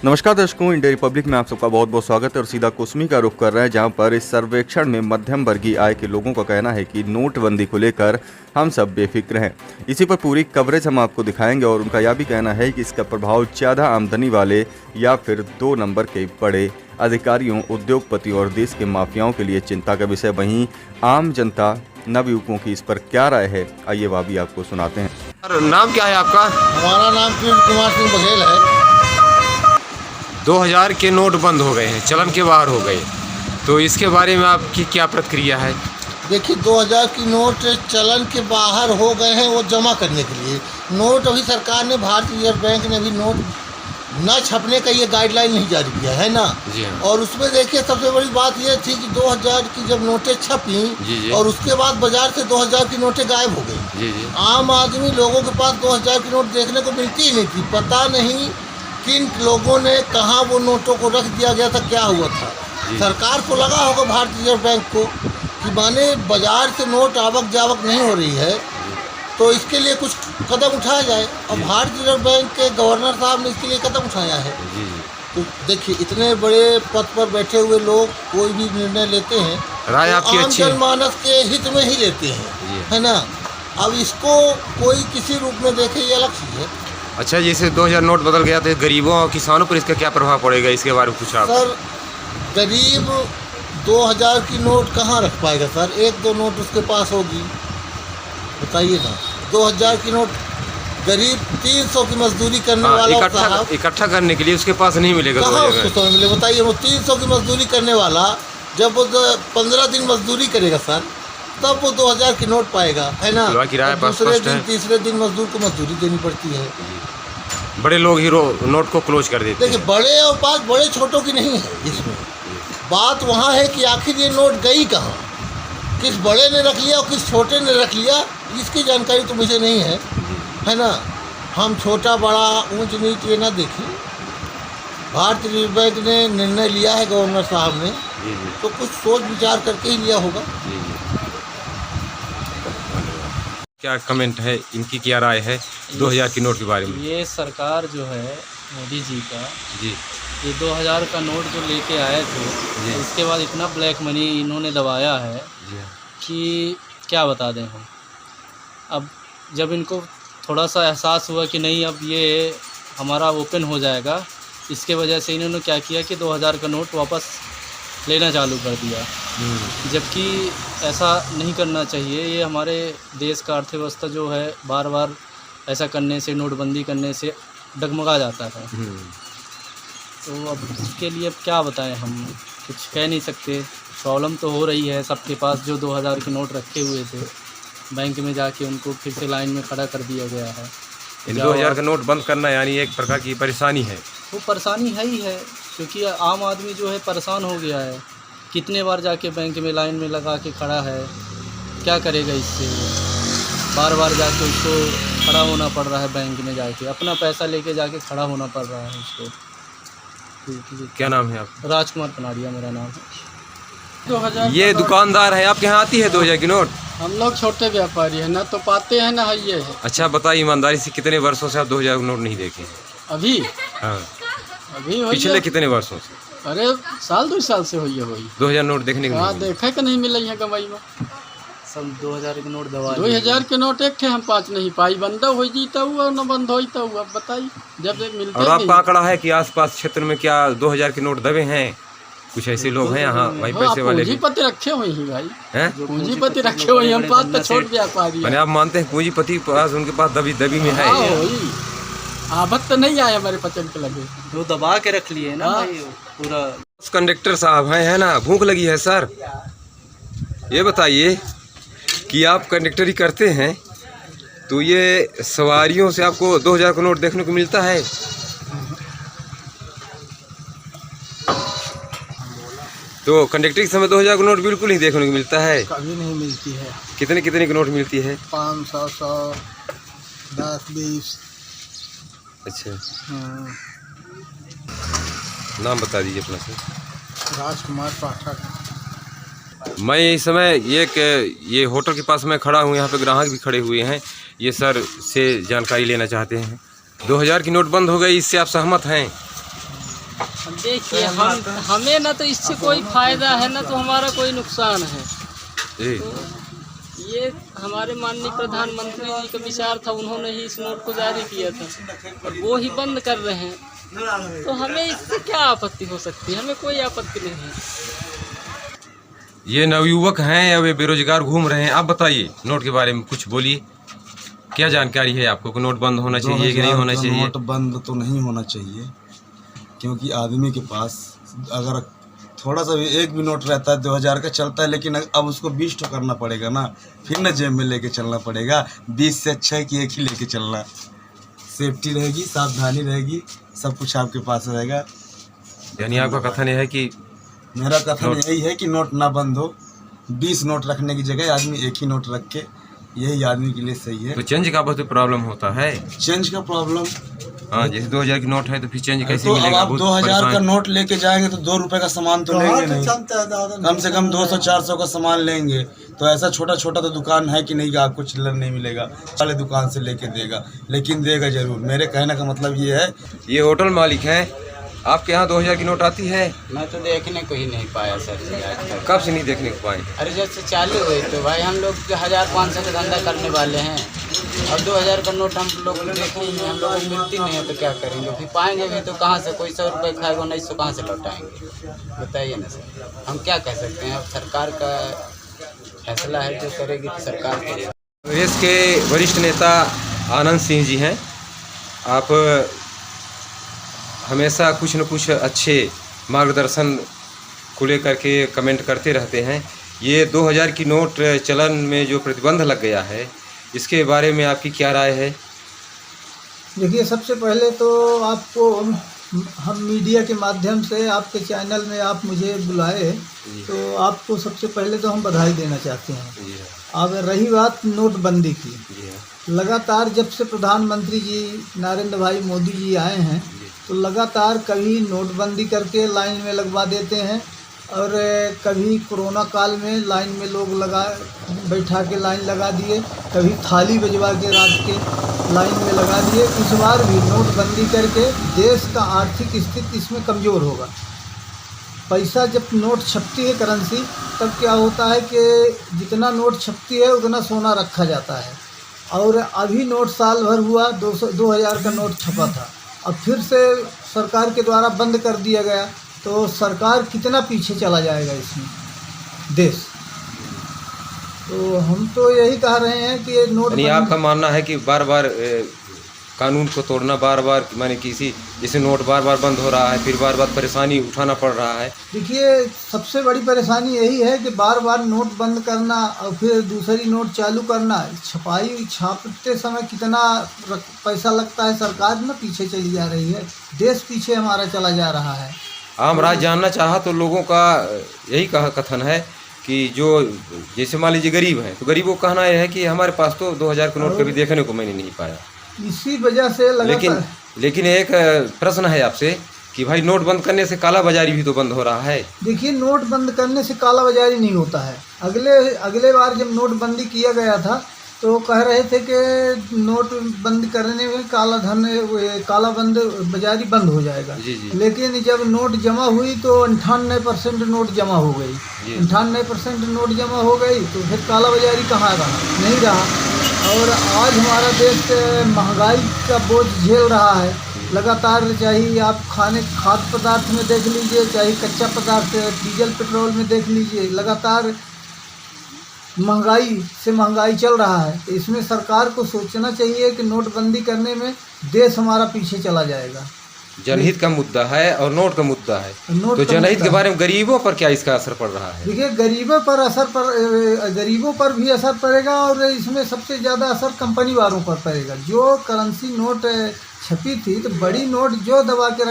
नमस्कार दर्शकों, India Republic में आप सबका बहुत बहुत स्वागत है और सीधा कुसमी का रुख कर रहे हैं, जहां पर इस सर्वेक्षण में मध्यम वर्गीय आय के लोगों का कहना है कि नोटबंदी को लेकर हम सब बेफिक्र हैं। इसी पर पूरी कवरेज हम आपको दिखाएंगे और उनका यह भी कहना है कि इसका प्रभाव ज़्यादा आमदनी वाले या फिर 2 नंबर के बड़े अधिकारियों, उद्योगपति और देश के माफियाओं के लिए चिंता का विषय। वहीं आम जनता, नवयुवकों की इस पर क्या राय है, आइए वह भी आपको सुनाते हैं। सर, नाम क्या है आपका? हमारा नाम किरण कुमार सिंह बघेल है। 2000 के नोट बंद हो गए हैं, चलन के बाहर हो गए, तो इसके बारे में आपकी क्या प्रतिक्रिया है? देखिए, 2000 की नोट चलन के बाहर हो गए हैं वो जमा करने के लिए। नोट अभी सरकार ने, भारतीय रिजर्व बैंक ने अभी नोट न छपने का ये गाइडलाइन नहीं जारी किया है ना। जी हाँ। और उसमें देखिए, सबसे बड़ी बात ये थी कि 2000 की जब नोटें छपी और उसके बाद बाजार से 2000 की नोटें गायब हो गई। आम आदमी लोगों के पास 2000 की नोट देखने को मिलती ही नहीं थी। पता नहीं किन लोगों ने कहाँ वो नोटों को रख दिया गया था, क्या हुआ था। सरकार को लगा होगा, भारतीय रिजर्व बैंक को, कि माने बाजार से नोट आवक जावक नहीं हो रही है, तो इसके लिए कुछ कदम उठाया जाए। और भारतीय रिजर्व बैंक के गवर्नर साहब ने इसके लिए कदम उठाया है। तो देखिए, इतने बड़े पद पर बैठे हुए लोग कोई भी निर्णय लेते हैं राय आपकी आम अच्छी है। जनमानस के हित में ही लेते हैं, है ना। अब इसको कोई किसी रूप में देखे, ये अलग चीज़ है। अच्छा, जैसे 2000 नोट बदल गया तो गरीबों और किसानों पर इसका क्या प्रभाव पड़ेगा, इसके बारे में कुछ आप? सर, गरीब 2000 की नोट कहाँ रख पाएगा सर? 1-2 नोट उसके पास होगी, बताइए ना। 2000 की नोट गरीब 300 की मजदूरी करने वाला इकट्ठा करने के लिए उसके पास नहीं मिलेगा। कहाँ उसको समय मिले, बताइए। वो 300 की मजदूरी करने वाला जब वो 15 दिन मजदूरी करेगा सर, तब वो 2000 की नोट पाएगा, है ना। दूसरे दिन, तीसरे दिन मजदूर को मजदूरी देनी पड़ती है। बड़े लोग ही नोट को क्लोज कर देते हैं। देखिए, बड़े और बात बड़े छोटों की नहीं है इसमें। बात वहाँ है कि आखिर ये नोट गई कहाँ, किस बड़े ने रख लिया और किस छोटे ने रख लिया, इसकी जानकारी तो मुझे नहीं है ना। हम छोटा बड़ा ऊंच नीच ये ना देखें। भारतीय रिजर्व बैंक ने निर्णय लिया है, गवर्नर साहब ने, तो कुछ सोच विचार करके ही लिया होगा। क्या कमेंट है, इनकी क्या राय है 2000 की नोट के बारे में? ये सरकार जो है मोदी जी का, जी, ये 2000 का नोट जो लेके आए थे, इसके बाद इतना ब्लैक मनी इन्होंने दबाया है कि क्या बता दें हम। अब जब इनको थोड़ा सा एहसास हुआ कि नहीं, अब ये हमारा ओपन हो जाएगा, इसके वजह से इन्होंने क्या किया कि 2000 का नोट वापस लेना चालू कर दिया। जबकि ऐसा नहीं करना चाहिए। ये हमारे देश का अर्थव्यवस्था जो है, बार बार ऐसा करने से, नोटबंदी करने से डगमगा जाता है। तो अब इसके लिए अब क्या बताएं, हम कुछ कह नहीं सकते। प्रॉब्लम तो हो रही है सबके पास। जो 2000 के नोट रखे हुए थे बैंक में जाके, उनको फिर से लाइन में खड़ा कर दिया गया है। 2000 का नोट बंद करना यानी एक प्रकार की परेशानी है। वो परेशानी है ही है, क्योंकि आम आदमी जो है परेशान हो गया है। कितने बार जाके बैंक में लाइन में लगा के खड़ा है, क्या करेगा इससे? बार बार जाके उसको खड़ा होना पड़ रहा है बैंक में जाके, अपना पैसा लेके जाके खड़ा होना पड़ रहा है उसको। क्या नाम है आपका? राजकुमार पनारिया मेरा नाम है। 2000 ये दुकानदार है आपके यहाँ आती है 2000 की नोट? हम लोग छोटे व्यापारी हैं ना, तो पाते हैं ना, ये है। अच्छा, बताइए ईमानदारी से, कितने वर्षों से आप 2000 नोट नहीं देखे हैं? अभी हाँ, अभी पिछले कितने वर्षों से? अरे साल 2 साल से हुई है। 2000 नोट देखने को हाँ, नहीं मिले? देखे कि नहीं मिले है कमाई में। सब 2000 के नोट दबा 2000 के नोट एक थे, हम 5 नहीं पाई। बंद हो जीता हुआ न बंद होता हुआ, बताइए। जब मिलते और आपका आंकड़ा है कि आसपास क्षेत्र में क्या 2000 के नोट दबे हैं? कुछ ऐसे लोग हैं यहाँ, भाई पैसे वाले भी पूंजीपति रखे हुए ही भाई, हैं? पूंजीपति रखे हुए, हम पास तो छोट व्यापारी मैंने आप मानते हैं पूंजीपति पास, उनके पास दबी में है? आवक तो नहीं आए हमारे पचन के लगे, जो दबा के रख लिए ना भाई पूरा। कंडक्टर साहब हैं, है ना, भूख लगी है सर। ये बताइए कि आप कंडक्टरी करते हैं, तो ये सवारियों से आपको 2000 का नोट देखने को मिलता है? तो कंडक्टरी के समय 2000 का नोट बिल्कुल नहीं देखने को मिलता है? कभी नहीं मिलती है। कितने की नोट मिलती है? 500, 100, 10, 20। अच्छा, नाम बता दीजिए अपना सर। राजकुमार पाठक। मैं इस समय ये होटल के पास मैं खड़ा हूँ, यहाँ पे ग्राहक भी खड़े हुए हैं। ये सर से जानकारी लेना चाहते हैं। 2000 की नोट बंद हो गई, इससे आप सहमत हैं? अब देखिए हमें ना तो इससे कोई फायदा है ना तो हमारा कोई नुकसान है। जी तो ये हमारे माननीय प्रधानमंत्री जी का विचार था, उन्होंने ही इस नोट को जारी किया था और वो ही बंद कर रहे हैं। तो हमें इससे क्या आपत्ति हो सकती है? हमें कोई आपत्ति नहीं है। ये नवयुवक हैं या वे बेरोजगार घूम रहे हैं, आप बताइए नोट के बारे में कुछ बोलिए। क्या जानकारी है आपको कि नोट बंद होना चाहिए कि नहीं होना चाहिए? नोट बंद तो नहीं होना चाहिए, क्योंकि आदमी के पास अगर थोड़ा सा भी एक भी नोट रहता है 2000 का चलता है, लेकिन अब उसको 20 तो करना पड़ेगा ना, फिर ना जेब में लेके चलना पड़ेगा। 20 से अच्छा है कि एक ही लेके चलना, सेफ्टी रहेगी, सावधानी रहेगी, सब कुछ आपके पास रहेगा। यानी आपका कथन यह है कि मेरा कथन यही है कि नोट ना बंद हो, 20 नोट रखने की जगह आदमी एक ही नोट रख के, यही आदमी के लिए सही है। तो चेंज का बहुत प्रॉब्लम होता है। चेंज का प्रॉब्लम, हाँ, जैसे 2000 की नोट है तो फिर चेंज कैसे तो अब मिलेगा? आप बहुत 2000 का परेशान। नोट लेके जाएंगे तो 2 रुपए का सामान तो लेंगे नहीं, कम से कम 200-400 का सामान लेंगे। तो ऐसा छोटा छोटा तो दुकान है कि नहीं कि आपको चिल्लर नहीं मिलेगा, वाले दुकान से लेके देगा, लेकिन देगा जरूर। मेरे कहने का मतलब ये है। ये होटल मालिक हैं, आपके यहाँ 2000 की नोट आती है? मैं तो देखने को ही नहीं पाया सर जी आज तक। कब से नहीं देखने को पाए? अरे जब से चालू हुई तो भाई हम लोग 1500 का धंधा करने वाले हैं। अब 2000 का नोट हम लोग देखे ही नहीं, हम लोगों को मिलती नहीं है तो क्या करेंगे? फिर पाएंगे भी तो कहाँ से? कोई 100 रुपये खाएगा, 1900 कहाँ से लौटाएंगे? बताइए ना सर, हम क्या कह सकते हैं? अब सरकार का फैसला है, जो करेगी तो सरकार करेगी। कांग्रेस के वरिष्ठ नेता आनंद सिंह जी हैं। आप हमेशा कुछ न कुछ अच्छे मार्गदर्शन को लेकर के कमेंट करते रहते हैं। ये 2000 की नोट चलन में जो प्रतिबंध लग गया है, इसके बारे में आपकी क्या राय है? देखिए, सबसे पहले तो आपको हम मीडिया के माध्यम से आपके चैनल में आप मुझे बुलाए, तो आपको सबसे पहले तो हम बधाई देना चाहते हैं। अब रही बात नोटबंदी की, लगातार जब से प्रधानमंत्री जी नरेंद्र भाई मोदी जी आए हैं तो लगातार कभी नोटबंदी करके लाइन में लगवा देते हैं और कभी कोरोना काल में लाइन में लोग बैठा के लाइन लगा दिए, कभी थाली बजवा के रात के लाइन में लगा दिए। इस बार भी नोटबंदी करके देश का आर्थिक स्थिति इसमें कमज़ोर होगा। पैसा जब नोट छपती है करेंसी, तब क्या होता है कि जितना नोट छपती है उतना सोना रखा जाता है। और अभी नोट साल भर हुआ, 2000 का नोट छपा था, अब फिर से सरकार के द्वारा बंद कर दिया गया, तो सरकार कितना पीछे चला जाएगा इसमें देश। तो हम तो यही कह रहे हैं कि नोट, आपका मानना है कि बार बार कानून को तोड़ना, बार बार माने किसी जैसे नोट बार बार बंद हो रहा है, फिर बार बार परेशानी उठाना पड़ रहा है। देखिए, सबसे बड़ी परेशानी यही है कि बार बार नोट बंद करना और फिर दूसरी नोट चालू करना, छापते समय कितना पैसा लगता है, सरकार ना पीछे चली जा रही है, देश पीछे हमारा चला जा रहा है। आम राज जानना चाहा तो लोगों का यही कथन है कि जो जैसे मान लीजिए गरीब हैं, तो गरीबों का कहना यह है कि हमारे पास तो 2000 का नोट कभी देखने को मैंने नहीं पाया। इसी वजह से लेकिन एक प्रश्न है आपसे कि भाई नोट बंद करने से काला बाजारी भी तो बंद हो रहा है। देखिए, नोट बंद करने से काला बाजारी नहीं होता है। अगले बार जब नोटबंदी किया गया था तो कह रहे थे कि नोट बंद करने में काला बाजारी बंद हो जाएगा। लेकिन जब नोट जमा हुई तो 98% नोट जमा हो गई। 98% नोट जमा हो गई तो फिर काला बाजारी कहाँ रहा? नहीं रहा। और आज हमारा देश महंगाई का बोझ झेल रहा है लगातार। चाहे आप खाद्य पदार्थ में देख लीजिए, चाहे कच्चा पदार्थ डीजल पेट्रोल में देख लीजिए, लगातार महंगाई चल रहा है। तो इसमें सरकार को सोचना चाहिए कि नोटबंदी करने में देश हमारा पीछे चला जाएगा। जनहित का मुद्दा है और नोट का मुद्दा है, तो जनहित के बारे में गरीबों पर क्या इसका असर पड़ रहा है? देखिए, गरीबों पर भी असर पड़ेगा और इसमें सबसे ज़्यादा असर कंपनी वालों पर पड़ेगा। जो करेंसी नोट छपी थी तो बड़ी नोट जो दबा के